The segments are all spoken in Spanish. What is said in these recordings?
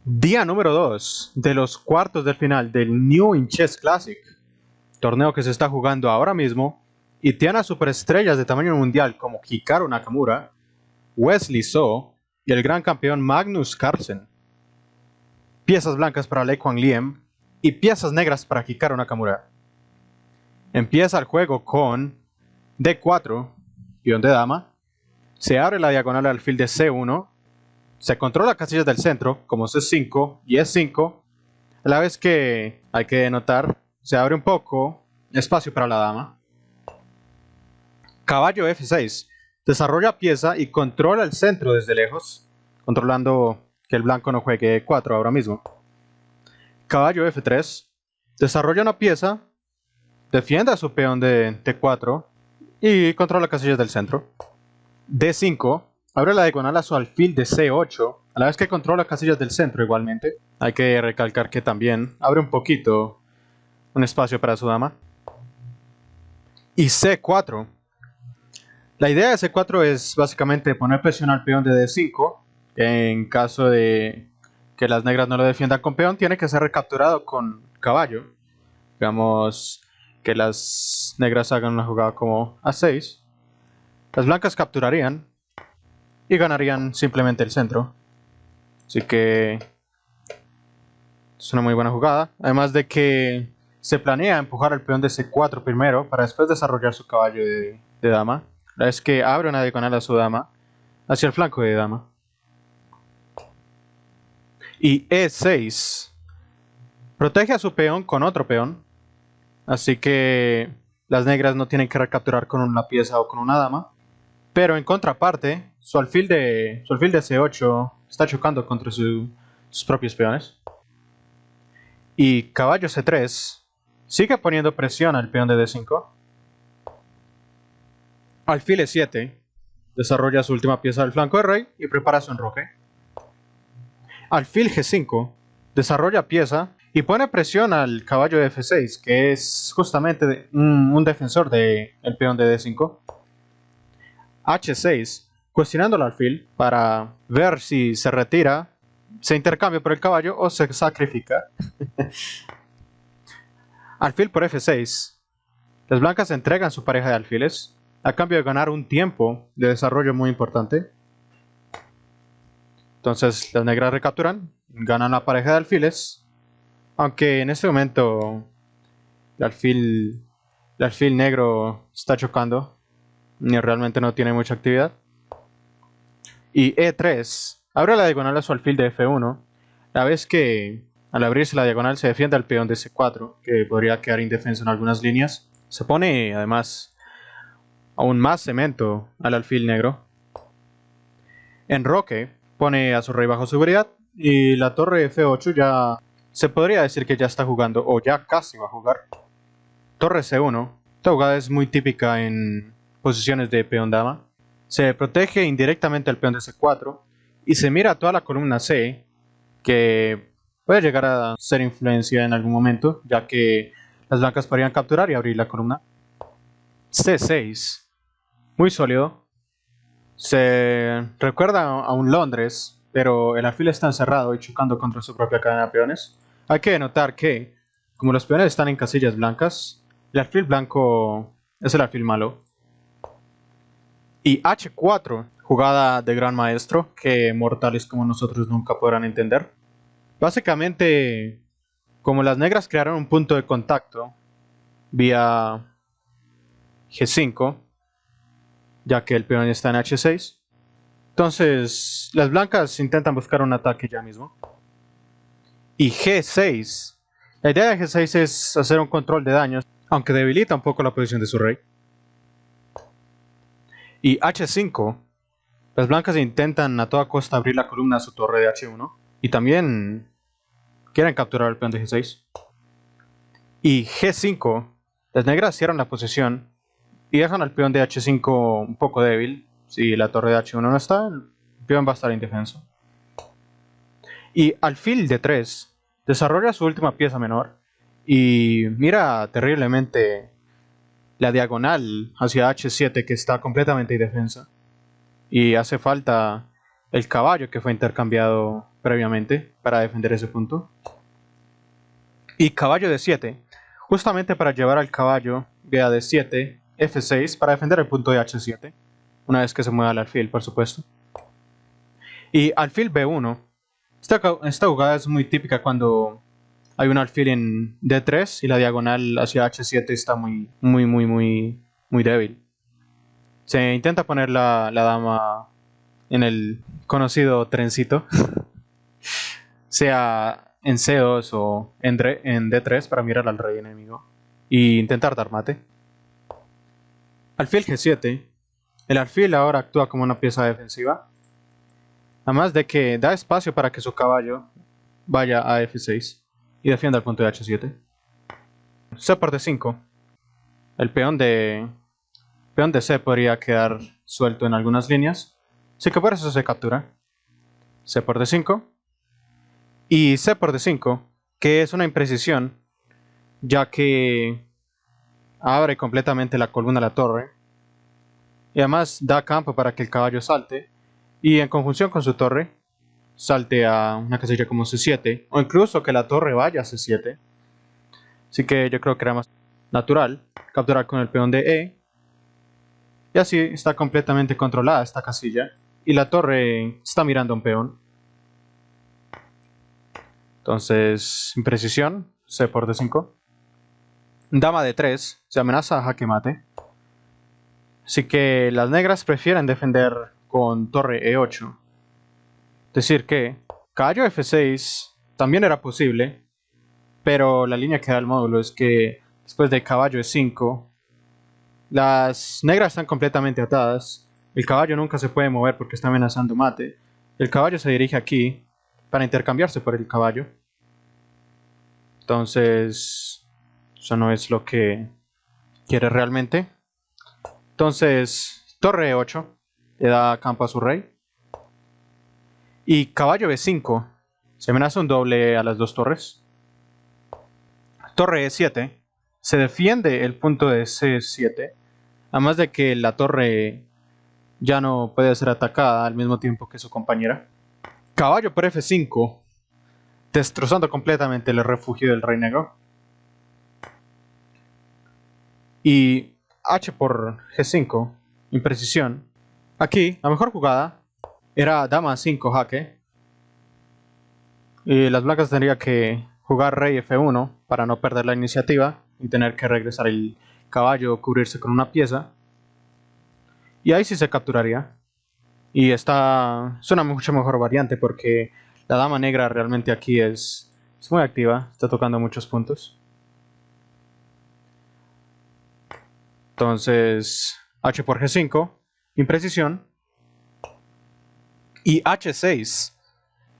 Día número 2 de los cuartos del final del New In Chess Classic, torneo que se está jugando ahora mismo y tiene a superestrellas de tamaño mundial como Hikaru Nakamura, Wesley So y el gran campeón Magnus Carlsen. Piezas blancas para Lei Kwang Liem y piezas negras para Hikaru Nakamura. Empieza el juego con D4, peón de dama, se abre la diagonal al alfil de C1, se controla casillas del centro como C5 y E5, a la vez que, hay que notar, se abre un poco espacio para la dama. Caballo F6, desarrolla pieza y controla el centro desde lejos, controlando que el blanco no juegue E4 ahora mismo. Caballo F3, desarrolla una pieza, defiende a su peón de T4 y controla casillas del centro. D5, abre la diagonal a su alfil de C8, a la vez que controla casillas del centro igualmente. Hay que recalcar que también abre un poquito un espacio para su dama. Y C4. La idea de C4 es básicamente poner presión al peón de D5. En caso de que las negras no lo defiendan con peón, tiene que ser recapturado con caballo. Digamos que las negras hagan una jugada como A6. Las blancas capturarían y ganarían simplemente el centro. Así que es una muy buena jugada. Además de que se planea empujar al peón de C4 primero para después desarrollar su caballo de dama. La vez que abre una diagonal a su dama hacia el flanco de dama. Y E6 protege a su peón con otro peón. Así que las negras no tienen que recapturar con una pieza o con una dama. Pero en contraparte, su alfil de C8 está chocando contra sus propios peones. Y caballo C3 sigue poniendo presión al peón de D5. Alfil E7 desarrolla su última pieza del flanco de rey y prepara su enroque. Alfil G5 desarrolla pieza y pone presión al caballo de F6, que es justamente un defensor del peón de D5. H6, cuestionando el alfil para ver si se retira, se intercambia por el caballo o se sacrifica. Alfil por F6. Las blancas entregan su pareja de alfiles a cambio de ganar un tiempo de desarrollo muy importante. Entonces las negras recapturan, ganan la pareja de alfiles, aunque en este momento el alfil negro está chocando y realmente no tiene mucha actividad. Y E3 abre la diagonal a su alfil de F1, la vez que al abrirse la diagonal se defiende al peón de C4, que podría quedar indefenso en algunas líneas. Se pone además aún más cemento al alfil negro. Enroque pone a su rey bajo seguridad y la torre F8 ya se podría decir que ya está jugando, o ya casi va a jugar. Torre C1. Esta jugada es muy típica en posiciones de peón dama. Se protege indirectamente al peón de C4 y se mira toda la columna C, que puede llegar a ser influencia en algún momento, ya que las blancas podrían capturar y abrir la columna. C6, muy sólido. Se recuerda a un Londres, pero el alfil está encerrado y chocando contra su propia cadena de peones. Hay que notar que, como los peones están en casillas blancas, el alfil blanco es el alfil malo. Y H4, jugada de gran maestro que mortales como nosotros nunca podrán entender. Básicamente, como las negras crearon un punto de contacto vía G5, ya que el peón está en H6, entonces las blancas intentan buscar un ataque ya mismo. Y G6, la idea de G6 es hacer un control de daños, aunque debilita un poco la posición de su rey. Y H5, las blancas intentan a toda costa abrir la columna a su torre de H1 y también quieren capturar el peón de G6. Y G5, las negras cierran la posición y dejan al peón de H5 un poco débil. Si la torre de H1 no está, el peón va a estar indefenso. Y alfil de 3 desarrolla su última pieza menor y mira terriblemente la diagonal hacia H7, que está completamente indefensa. Y hace falta el caballo que fue intercambiado previamente para defender ese punto. Y caballo D7, justamente para llevar al caballo vía D7, F6 para defender el punto de H7, una vez que se mueva el alfil, por supuesto. Y alfil B1, esta jugada es muy típica cuando hay un alfil en D3 y la diagonal hacia H7 está muy débil. Se intenta poner la dama en el conocido trencito, sea en C2 o en D3 para mirar al rey enemigo e intentar dar mate. Alfil G7. El alfil ahora actúa como una pieza defensiva, además de que da espacio para que su caballo vaya a F6 y defienda el punto de H7. C por D5. El peón de C podría quedar suelto en algunas líneas, así que por eso se captura. C por D5 y C por D5, que es una imprecisión, ya que abre completamente la columna a la torre y además da campo para que el caballo salte y en conjunción con su torre salte a una casilla como C7 o incluso que la torre vaya a C7. Así que yo creo que era más natural capturar con el peón de E y así está completamente controlada esta casilla y la torre está mirando a un peón. Entonces, imprecisión, C por D5. Dama D3, se amenaza a jaque mate. Así que las negras prefieren defender con torre E8. Decir que caballo F6 también era posible, pero la línea que da el módulo es que después de caballo E5, las negras están completamente atadas. El caballo nunca se puede mover porque está amenazando mate. El caballo se dirige aquí para intercambiarse por el caballo. Entonces, eso no es lo que quiere realmente. Entonces, torre E8 le da campo a su rey. Y caballo B5 se amenaza un doble a las dos torres. Torre E7 se defiende el punto de C7, además de que la torre ya no puede ser atacada al mismo tiempo que su compañera. Caballo por F5, destrozando completamente el refugio del rey negro. Y H por G5, imprecisión. Aquí, la mejor jugada era dama 5 jaque. Y las blancas tendrían que jugar rey F1 para no perder la iniciativa y tener que regresar el caballo o cubrirse con una pieza. Y ahí sí se capturaría. Y es una mucho mejor variante porque la dama negra realmente aquí es muy activa, está tocando muchos puntos. Entonces, H por G5, imprecisión. Y H6,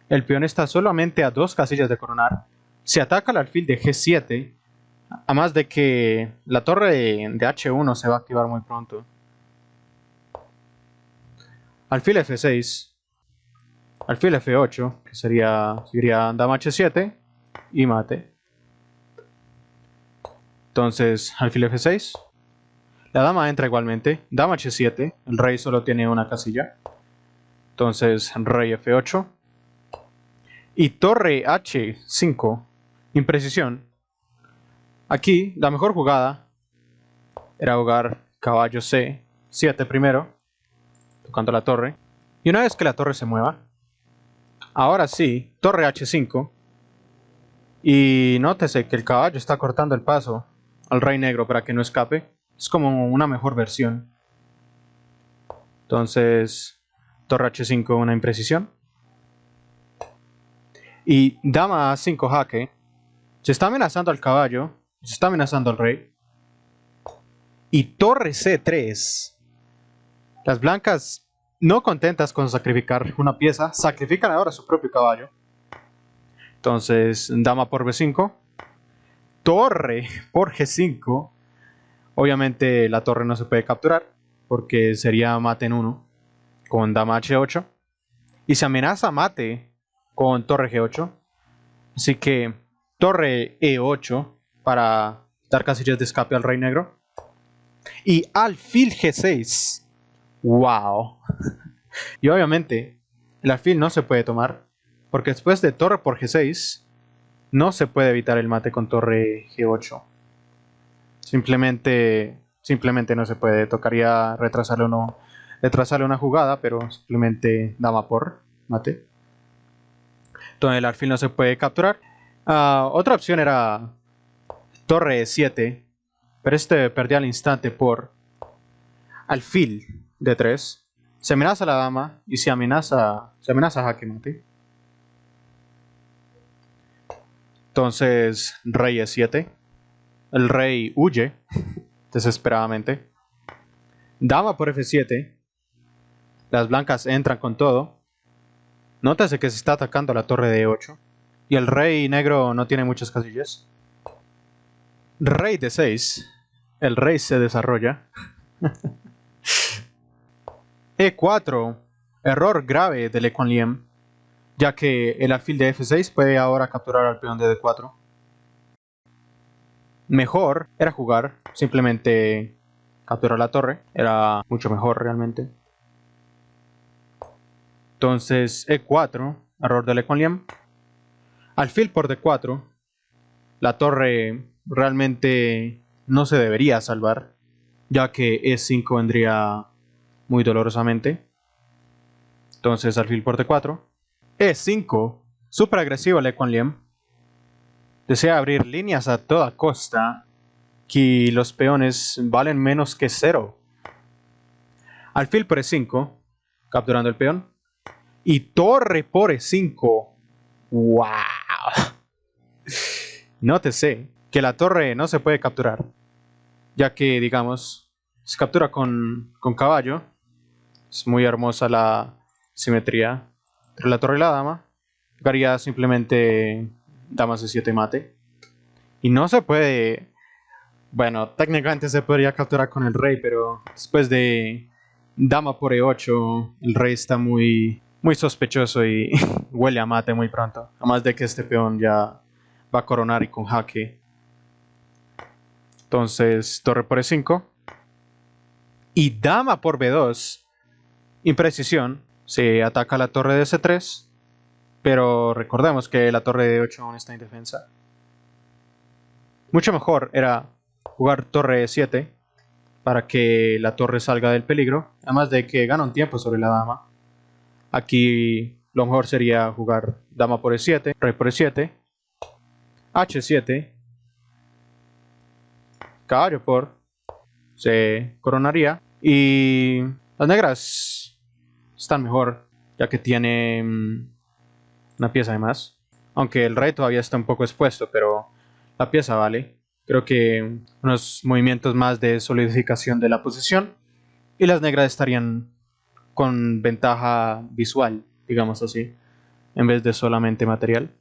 el peón está solamente a dos casillas de coronar. Se ataca al alfil de G7, además de que la torre de H1 se va a activar muy pronto. Alfil F6, alfil F8, que sería dama H7 y mate. Entonces, alfil F6. La dama entra igualmente. Dama H7. El rey solo tiene una casilla. Entonces, rey F8. Y torre H5. Imprecisión. Aquí, la mejor jugada era jugar caballo C7 primero, tocando la torre. Y una vez que la torre se mueva, ahora sí, torre H5. Y nótese que el caballo está cortando el paso al rey negro para que no escape. Es como una mejor versión. Entonces, torre H5, una imprecisión. Y dama A5 jaque. Se está amenazando al caballo. Se está amenazando al rey. Y torre C3. Las blancas, no contentas con sacrificar una pieza, sacrifican ahora su propio caballo. Entonces, dama por B5. Torre por G5. Obviamente la torre no se puede capturar porque sería mate en 1 con dama H8 y se amenaza mate con torre G8, así que torre E8 para dar casillas de escape al rey negro y alfil G6. Wow. Y obviamente el alfil no se puede tomar, porque después de torre por G6 no se puede evitar el mate con torre G8. Simplemente no se puede. Tocaría retrasarle una jugada, pero simplemente dama por mate. Entonces el alfil no se puede capturar. Otra opción era torre E7, pero perdía al instante por alfil D3. Se amenaza a la dama y se amenaza jaque mate. Entonces rey E7. El rey huye desesperadamente. Dama por F7. Las blancas entran con todo. Nótese que se está atacando la torre de E8. Y el rey negro no tiene muchas casillas. Rey D6. El rey se desarrolla. E4. Error grave de Le Quanlien, ya que el alfil de F6 puede ahora capturar al peón de D4. Mejor era jugar simplemente capturar la torre. Era mucho mejor realmente. Entonces E4, error de Le Quanlien. Alfil por D4. La torre realmente no se debería salvar, ya que E5 vendría muy dolorosamente. Entonces alfil por D4. E5, súper agresivo Le Quanlien. Desea abrir líneas a toda costa, que los peones valen menos que 0. Alfil por E5, capturando el peón. Y torre por E5. ¡Wow! Nótese que la torre no se puede capturar, ya que, digamos, se captura con caballo. Es muy hermosa la simetría entre la torre y la dama. Jugaría simplemente dama C7 mate. Y no se puede... Bueno, técnicamente se podría capturar con el rey, pero después de dama por E8, el rey está muy sospechoso y huele a mate muy pronto. Además de que este peón ya va a coronar y con jaque. Entonces, torre por E5. Y dama por B2. Imprecisión. Se ataca la torre de C3. Pero recordemos que la torre de 8 aún está indefensa. Mucho mejor era jugar torre E7 para que la torre salga del peligro. Además de que gana un tiempo sobre la dama. Aquí lo mejor sería jugar dama por E7, rey por E7, H7, caballo por, se coronaría. Y las negras están mejor, ya que tienen una pieza de más. Aunque el rey todavía está un poco expuesto, pero la pieza vale. Creo que unos movimientos más de solidificación de la posición y las negras estarían con ventaja visual, digamos así, en vez de solamente material.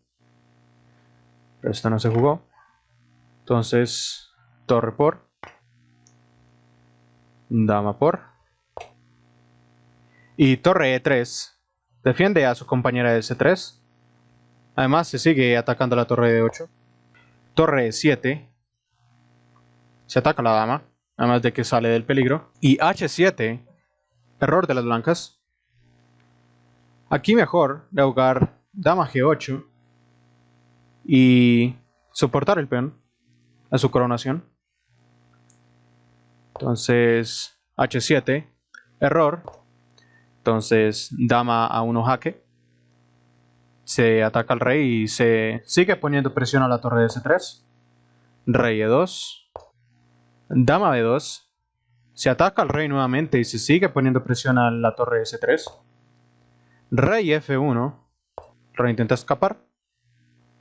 Pero esta no se jugó. Entonces, torre por, dama por. Y torre E3 defiende a su compañera de C3. Además se sigue atacando la torre de 8. Torre E7. Se ataca a la dama, además de que sale del peligro. Y H7. Error de las blancas. Aquí mejor de jugar dama G8. Y soportar el peón a su coronación. Entonces H7. Error. Entonces dama a 1 jaque. Se ataca al rey y se sigue poniendo presión a la torre de C3. Rey E2. Dama B2. Se ataca al rey nuevamente y se sigue poniendo presión a la torre de C3. Rey F1. Rey intenta escapar.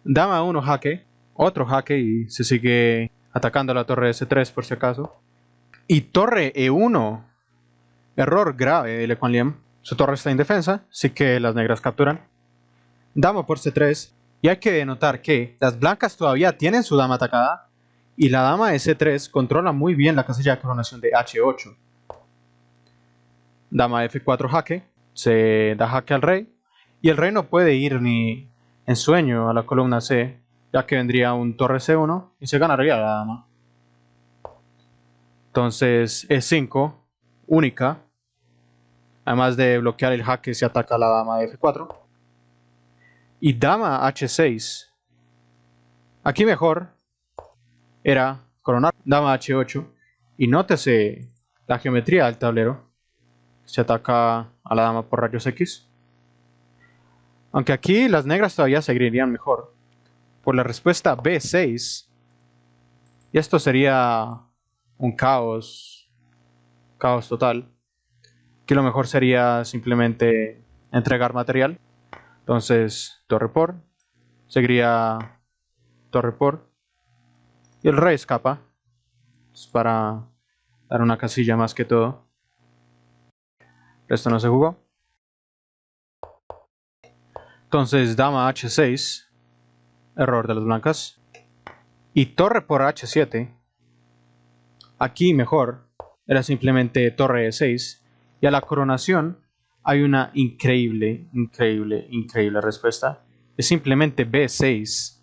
Dama 1 jaque. Otro jaque y se sigue atacando a la torre de C3 por si acaso. Y torre E1. Error grave de Le Quanlien. Su torre está indefensa, así que las negras capturan. Dama por C3. Y hay que notar que las blancas todavía tienen su dama atacada. Y la dama de C3 controla muy bien la casilla de coronación de H8. Dama F4 jaque. Se da jaque al rey. Y el rey no puede ir ni en sueño a la columna C, ya que vendría un torre C1 y se ganaría la dama. Entonces E5, única. Además de bloquear el jaque si ataca a la dama de F4. Y dama H6. Aquí mejor era coronar dama H8. Y nótese la geometría del tablero. Se ataca a la dama por rayos X. Aunque aquí las negras todavía seguirían mejor. Por la respuesta B6. Y esto sería un caos. Caos total. Aquí lo mejor sería simplemente entregar material. Entonces, torre por. Seguiría torre por. Y el rey escapa. Es para dar una casilla más que todo. Esto no se jugó. Entonces, dama H6. Error de las blancas. Y torre por H7. Aquí mejor. Era simplemente torre E6. Y a la coronación hay una increíble respuesta. Es simplemente B6.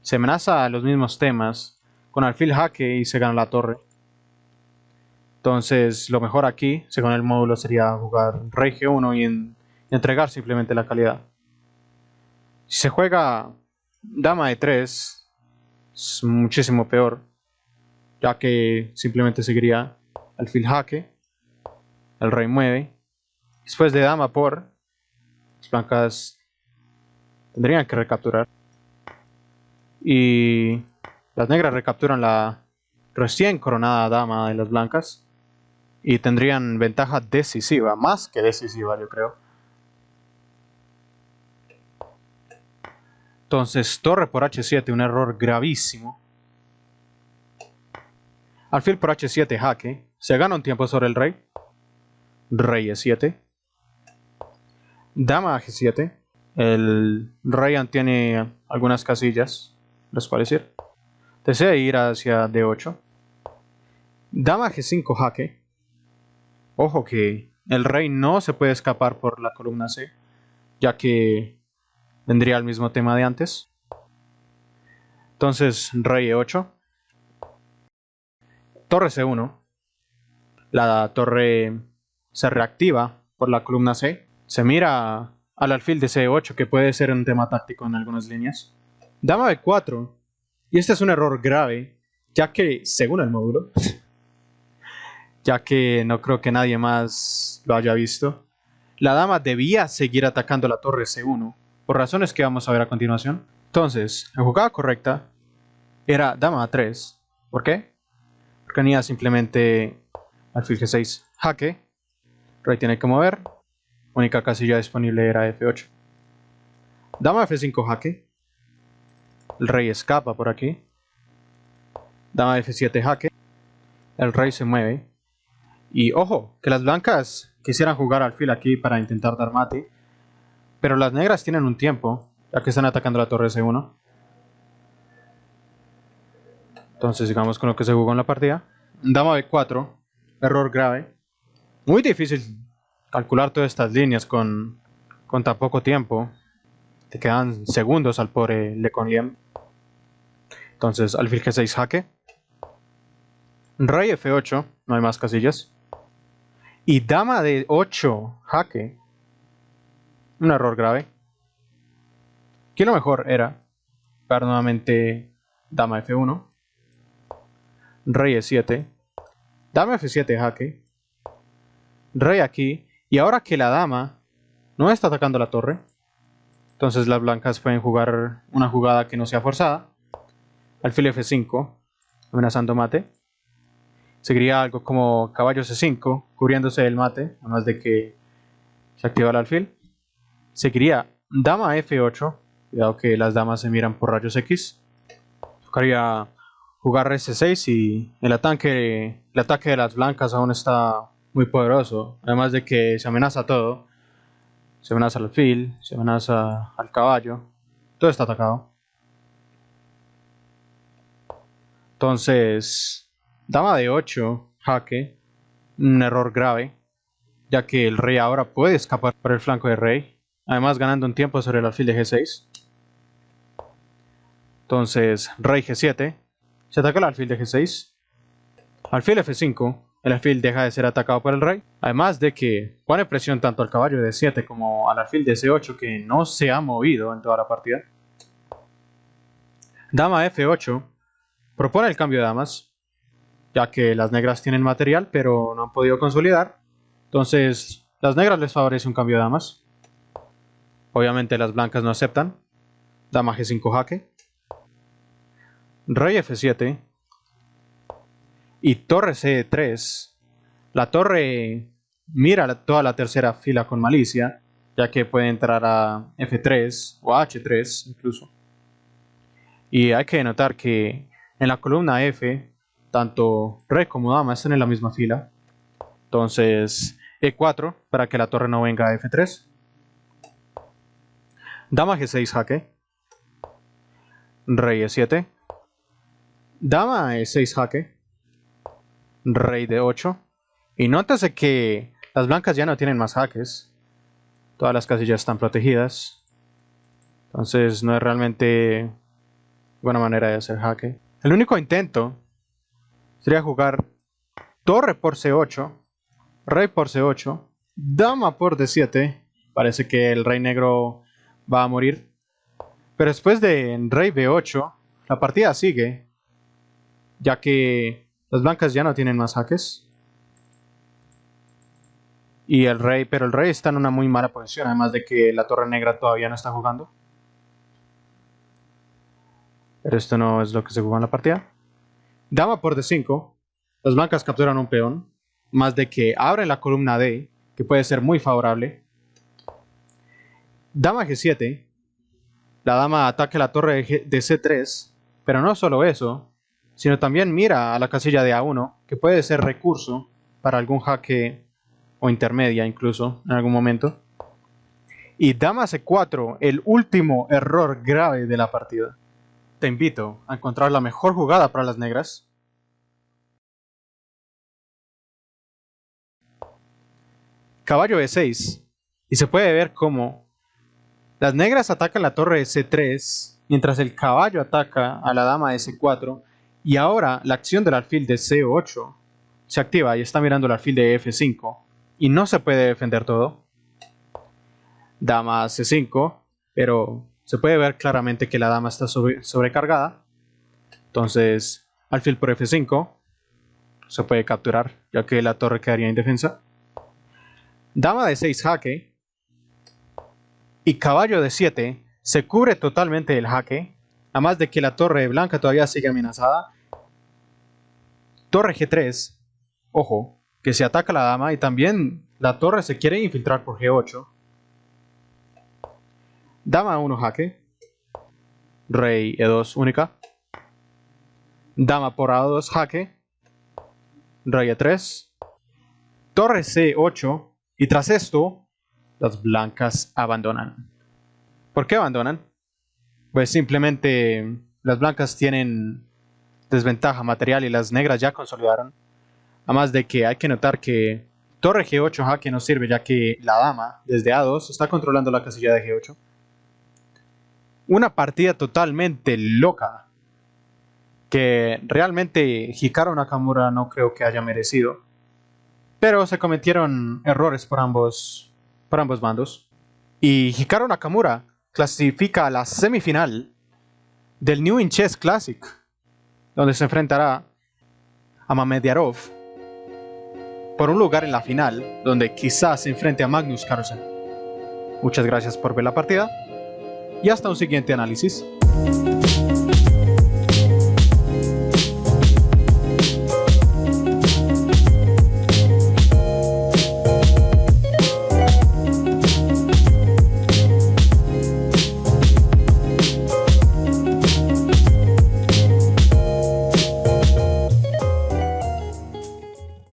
Se amenaza a los mismos temas. Con alfil jaque y se gana la torre. Entonces lo mejor aquí, según el módulo, sería jugar rey G1 y entregar simplemente la calidad. Si se juega dama E3, es muchísimo peor. Ya que simplemente seguiría alfil jaque. El rey mueve. Después de dama por, las blancas tendrían que recapturar. Y las negras recapturan la recién coronada dama de las blancas. Y tendrían ventaja decisiva, más que decisiva yo creo. Entonces torre por H7, un error gravísimo. Alfil por H7 jaque. Se gana un tiempo sobre el rey. Rey E7. Dama a G7. El rey tiene algunas casillas, las cuales ir. Desea ir hacia D8. Dama a G5 jaque. Ojo que el rey no se puede escapar por la columna C, ya que vendría el mismo tema de antes. Entonces rey E8. Torre C1. La torre se reactiva por la columna C. Se mira al alfil de C8, que puede ser un tema táctico en algunas líneas. Dama B4. Y este es un error grave, ya que, según el módulo, ya que no creo que nadie más lo haya visto, la dama debía seguir atacando la torre C1, por razones que vamos a ver a continuación. Entonces, la jugada correcta era dama A3. ¿Por qué? Porque tenía simplemente alfil G6 jaque. Rey tiene que mover. Única casilla disponible era F8. Dama F5 jaque. El rey escapa por aquí. Dama F7 jaque. El rey se mueve. Y ojo, que las blancas quisieran jugar alfil aquí para intentar dar mate. Pero las negras tienen un tiempo, ya que están atacando la torre C1. Entonces sigamos con lo que se jugó en la partida. Dama B4. Error grave. Muy difícil calcular todas estas líneas con tan poco tiempo. Te quedan segundos al pobre Le Conliem. Entonces alfil G6 jaque. Rey F8. No hay más casillas. Y dama D8 jaque. Un error grave. Aquí lo mejor era jugar nuevamente dama F1. Rey E7. Dama F7 jaque. Rey aquí. Y ahora que la dama no está atacando la torre, entonces las blancas pueden jugar una jugada que no sea forzada. Alfil F5, amenazando mate. Seguiría algo como caballo C5, cubriéndose el mate, además de que se activa el alfil. Seguiría dama F8, cuidado que las damas se miran por rayos X. Tocaría jugar rey C6 y el ataque de las blancas aún está muy poderoso, además de que se amenaza todo. Se amenaza al alfil, se amenaza al caballo, todo está atacado. Entonces, dama de 8, jaque, un error grave, ya que el rey ahora puede escapar por el flanco del rey, además ganando un tiempo sobre el alfil de G6. Entonces, rey G7, se ataca el alfil de G6, alfil F5, el alfil deja de ser atacado por el rey. Además de que pone presión tanto al caballo de D7 como al alfil de C8, que no se ha movido en toda la partida. Dama F8 propone el cambio de damas, ya que las negras tienen material pero no han podido consolidar. Entonces las negras les favorece un cambio de damas. Obviamente las blancas no aceptan. Dama G5 jaque. Rey F7. Y torre C3. La torre mira toda la tercera fila con malicia, ya que puede entrar a F3 o a H3 incluso. Y hay que notar que en la columna F, tanto rey como dama están en la misma fila. Entonces E4 para que la torre no venga a F3. Dama G6 jaque. Rey E7. Dama E6 jaque. Rey D8. Y nótese que las blancas ya no tienen más jaques. Todas las casillas están protegidas. Entonces no es realmente buena manera de hacer jaque. El único intento sería jugar torre por C8, rey por C8, dama por D7. Parece que el rey negro va a morir. Pero después de rey B8, la partida sigue, ya que las blancas ya no tienen más jaques. Y pero el rey está en una muy mala posición, además de que la torre negra todavía no está jugando. Pero esto no es lo que se jugó en la partida. Dama por D5. Las blancas capturan un peón. Más de que abren la columna D, que puede ser muy favorable. Dama G7. La dama ataca la torre de C3. Pero no solo eso, sino también mira a la casilla de A1, que puede ser recurso para algún jaque o intermedia incluso en algún momento. Y dama C4, el último error grave de la partida. Te invito a encontrar la mejor jugada para las negras. Caballo E6. Y se puede ver cómo las negras atacan la torre de C3, mientras el caballo ataca a la dama de C4. Y ahora la acción del alfil de C8 se activa y está mirando el alfil de F5. Y no se puede defender todo. Dama C5, pero se puede ver claramente que la dama está sobrecargada. Entonces, alfil por F5 se puede capturar, ya que la torre quedaría indefensa. Dama de 6 jaque. Y caballo de 7 se cubre totalmente el jaque. Además de que la torre blanca todavía sigue amenazada. Torre G3. Ojo, que se ataca la dama y también la torre se quiere infiltrar por G8. Dama 1 jaque. Rey E2 única. Dama por A2 jaque. Rey E3. Torre C8. Y tras esto, las blancas abandonan. ¿Por qué abandonan? Pues simplemente las blancas tienen desventaja material y las negras ya consolidaron. Además de que hay que notar que torre G8 jaque no sirve, ya que la dama desde A2 está controlando la casilla de G8. Una partida totalmente loca que realmente Hikaru Nakamura no creo que haya merecido. Pero se cometieron errores por ambos bandos. Y Hikaru Nakamura clasifica a la semifinal del New In Chess Classic, donde se enfrentará a Mamedjarov por un lugar en la final, donde quizás se enfrente a Magnus Carlsen. Muchas gracias por ver la partida y hasta un siguiente análisis.